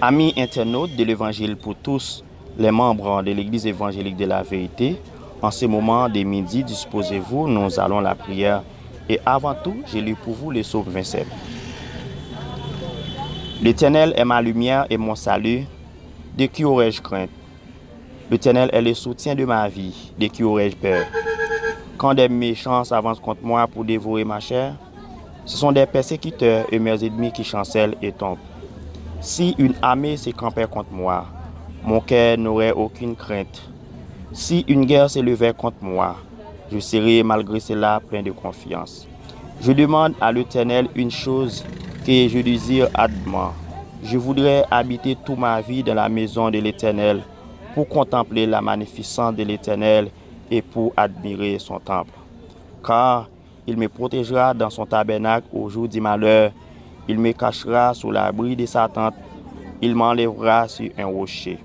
Amis internautes de l'Évangile pour tous, les membres de l'Église évangélique de la vérité, en ce moment de midi, disposez-vous, nous allons à la prière. Et avant tout, j'ai lu pour vous le psaume 27. L'Éternel est ma lumière et mon salut, de qui aurais-je crainte? L'Éternel est le soutien de ma vie, de qui aurais-je peur? Quand des méchants s'avancent contre moi pour dévorer ma chair, ce sont des persécuteurs et mes ennemis qui chancellent et tombent. Si une armée se campait contre moi, mon cœur n'aurait aucune crainte. Si une guerre s'élevait contre moi, je serais malgré cela plein de confiance. Je demande à l'Éternel une chose que je désire ardemment. Je voudrais habiter toute ma vie dans la maison de l'Éternel pour contempler la magnificence de l'Éternel et pour admirer son temple. Car il me protégera dans son tabernacle au jour du malheur. Il me cachera sous l'abri de sa tente. Il m'enlèvera sur un rocher.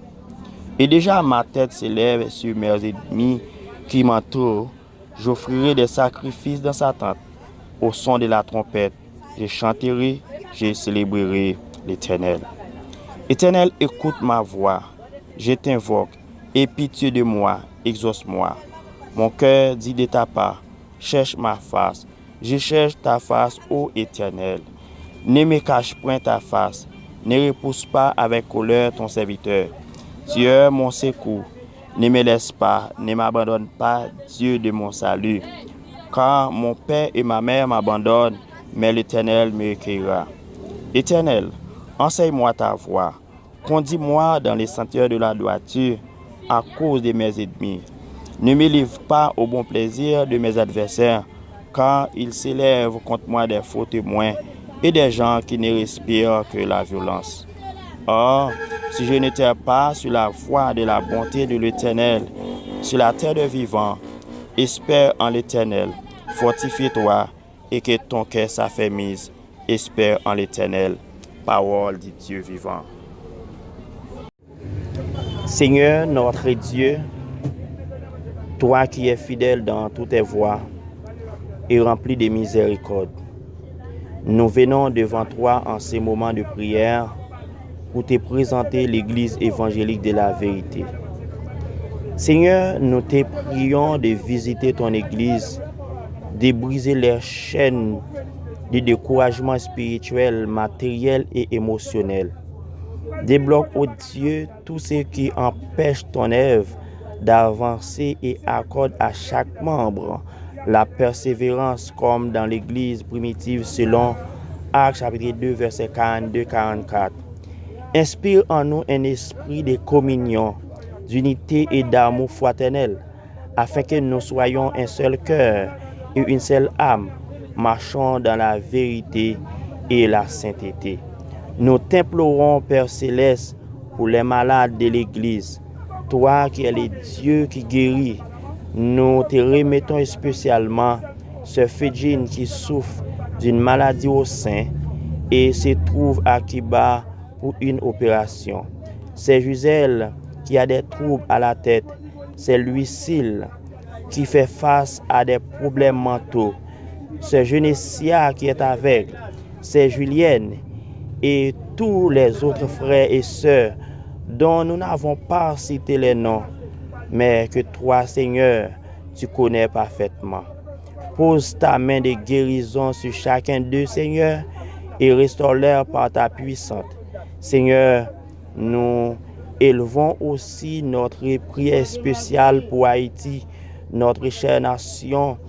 Et déjà ma tête s'élève sur mes ennemis qui m'entourent. J'offrirai des sacrifices dans sa tente. Au son de la trompette, je chanterai, je célébrerai l'Éternel. Éternel, écoute ma voix. Je t'invoque. Aie pitié de moi, exauce-moi. Mon cœur dit de ta part, cherche ma face. Je cherche ta face, ô Éternel. Ne me cache point ta face, ne repousse pas avec colère ton serviteur. Tu es mon secours, ne me laisse pas, ne m'abandonne pas, Dieu de mon salut. Car mon père et ma mère m'abandonnent, mais l'Éternel me recueillera. Éternel, enseigne-moi ta voie, conduis-moi dans les sentiers de la droiture à cause de mes ennemis. Ne me livre pas au bon plaisir de mes adversaires, car ils s'élèvent contre moi des faux témoins et des gens qui ne respirent que la violence. Or, si je n'étais pas sur la voie de la bonté de l'Éternel, sur la terre de vivants, espère en l'Éternel, fortifie-toi et que ton cœur s'affermisse, espère en l'Éternel, parole du Dieu vivant. Seigneur, notre Dieu, toi qui es fidèle dans toutes tes voies et rempli de miséricorde, nous venons devant toi en ces moments de prière pour te présenter l'Église évangélique de la vérité. Seigneur, nous te prions de visiter ton Église, de briser les chaînes de découragement spirituel, matériel et émotionnel. Débloque, ô Dieu, tout ce qui empêche ton œuvre d'avancer et accorde à chaque membre la persévérance comme dans l'Église primitive selon Actes chapitre 2, verset 42-44. Inspire en nous un esprit de communion, d'unité et d'amour fraternel, afin que nous soyons un seul cœur et une seule âme, marchant dans la vérité et la sainteté. Nous t'implorons, Père Céleste, pour les malades de l'Église, toi qui es le Dieu qui guérit. Nous te remettons spécialement ce Fedjin qui souffre d'une maladie au sein et se trouve à Kiba pour une opération. C'est Gisèle qui a des troubles à la tête. C'est Lucille qui fait face à des problèmes mentaux. C'est Genesia qui est aveugle. C'est Julienne et tous les autres frères et sœurs dont nous n'avons pas cité les noms, mais que toi, Seigneur, tu connais parfaitement. Pose ta main de guérison sur chacun d'eux, Seigneur, et restaure-leur par ta puissance. Seigneur, nous élevons aussi notre prière spéciale pour Haïti, notre chère nation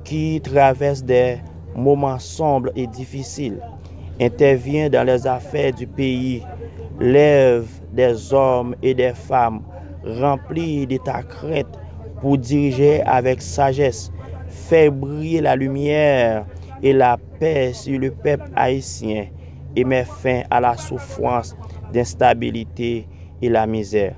qui traverse des moments sombres et difficiles. Interviens dans les affaires du pays, lève des hommes et des femmes remplis de ta crainte pour diriger avec sagesse. Fais briller la lumière et la paix sur le peuple haïtien et mets fin à la souffrance, d'instabilité et la misère.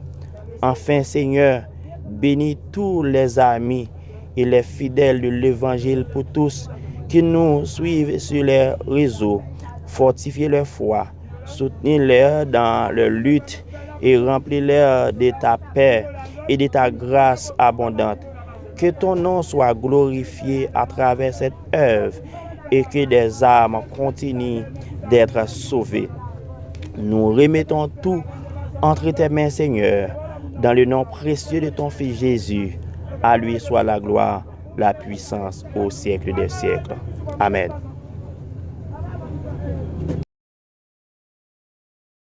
Enfin, Seigneur, bénis tous les amis et les fidèles de l'Évangile pour tous qui nous suivent sur les réseaux. Fortifie leur foi, soutenez-les dans leur lutte et remplis-les de ta paix et de ta grâce abondante. Que ton nom soit glorifié à travers cette œuvre et que des âmes continuent d'être sauvées. Nous remettons tout entre tes mains, Seigneur, dans le nom précieux de ton Fils Jésus. À lui soit la gloire, la puissance au siècle des siècles. Amen.